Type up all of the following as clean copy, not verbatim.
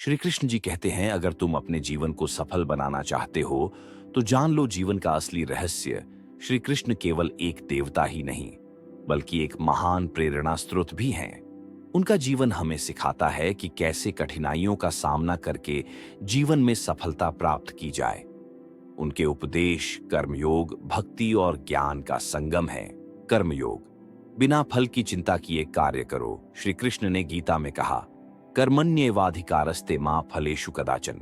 श्री कृष्ण जी कहते हैं, अगर तुम अपने जीवन को सफल बनाना चाहते हो तो जान लो जीवन का असली रहस्य श्री कृष्ण केवल एक देवता ही नहीं बल्कि एक महान प्रेरणा स्रोत भी हैं। उनका जीवन हमें सिखाता है कि कैसे कठिनाइयों का सामना करके जीवन में सफलता प्राप्त की जाए। उनके उपदेश कर्मयोग, भक्ति और ज्ञान का संगम है। कर्मयोग, बिना फल की चिंता किए कार्य करो। श्री कृष्ण ने गीता में कहा, कर्मण्येवाधिकारस्ते मां फलेषु कदाचन।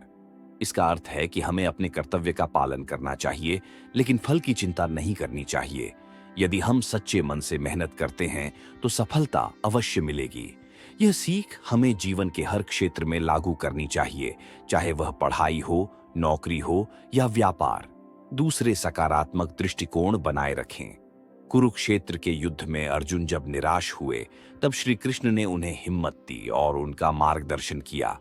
इसका अर्थ है कि हमें अपने कर्तव्य का पालन करना चाहिए, लेकिन फल की चिंता नहीं करनी चाहिए। यदि हम सच्चे मन से मेहनत करते हैं तो सफलता अवश्य मिलेगी। यह सीख हमें जीवन के हर क्षेत्र में लागू करनी चाहिए, चाहे वह पढ़ाई हो, नौकरी हो या व्यापार। दूसरे सकारात्मक दृष्टिकोण बनाए रखें। कुरुक्षेत्र के युद्ध में अर्जुन जब निराश हुए तब श्री कृष्ण ने उन्हें हिम्मत दी और उनका मार्गदर्शन किया।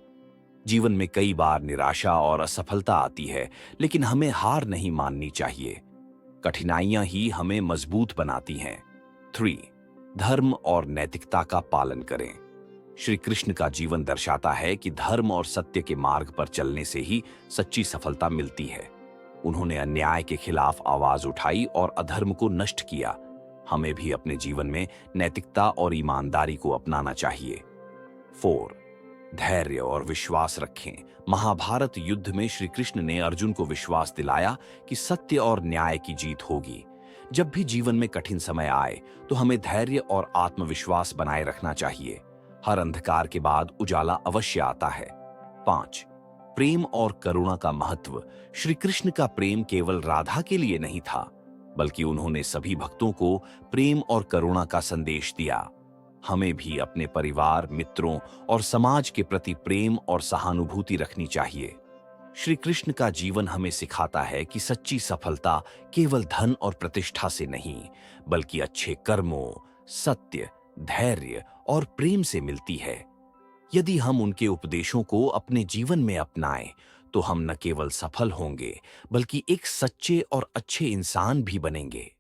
जीवन में कई बार निराशा और असफलता आती है, लेकिन हमें हार नहीं माननी चाहिए। कठिनाइयां ही हमें मजबूत बनाती हैं। 3. धर्म और नैतिकता का पालन करें। श्री कृष्ण का जीवन दर्शाता है कि धर्म और सत्य के मार्ग पर चलने से ही सच्ची सफलता मिलती है। उन्होंने अन्याय के खिलाफ आवाज उठाई और अधर्म को नष्ट किया। हमें भी अपने जीवन में नैतिकता और ईमानदारी को अपनाना चाहिए। 4. धैर्य और विश्वास रखें। महाभारत युद्ध में श्री कृष्ण ने अर्जुन को विश्वास दिलाया कि सत्य और न्याय की जीत होगी। जब भी जीवन में कठिन समय आए तो हमें धैर्य और आत्मविश्वास बनाए रखना चाहिए। हर अंधकार के बाद उजाला अवश्य आता है। 5. प्रेम और करुणा का महत्व। श्री कृष्ण का प्रेम केवल राधा के लिए नहीं था, बल्कि उन्होंने सभी भक्तों को प्रेम और करुणा का संदेश दिया। हमें भी अपने परिवार, मित्रों और समाज के प्रति प्रेम और सहानुभूति रखनी चाहिए। श्री कृष्ण का जीवन हमें सिखाता है कि सच्ची सफलता केवल धन और प्रतिष्ठा से नहीं, बल्कि अच्छे कर्मों, सत्य, धैर्य और प्रेम से मिलती है। यदि हम उनके उपदेशों को अपने जीवन में अपनाएं, तो हम न केवल सफल होंगे, बल्कि एक सच्चे और अच्छे इंसान भी बनेंगे।